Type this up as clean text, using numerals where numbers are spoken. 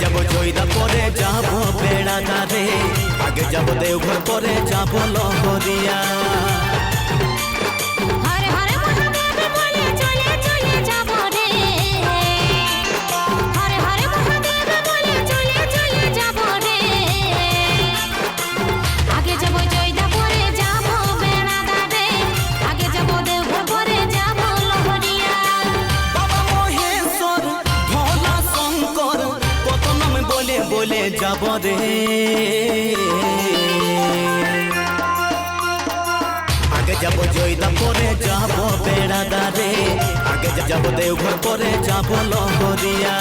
যাব জয়দা পরে যাব বেড়াদারে, আগে যাব দেওঘর পরে যাব লহরিয়া। হরে হরে মহাদেব বলে চলে চলে যাব রে, হরে হরে মহাদেব বলে চলে চলে যাব রে। আগে যাব জয়দা পরে যাব বেড়াদারে, আগে যাব দেওঘর পরে যাব লহরিয়া। বাবা মহেশ্বর ভোলা শঙ্কর কত নাম বলে বলে যাব রে। আগে যাব জয়দা পরে যাব বেড়াদারে, আগে যাব দেওঘর পরে যাব লহরিয়া।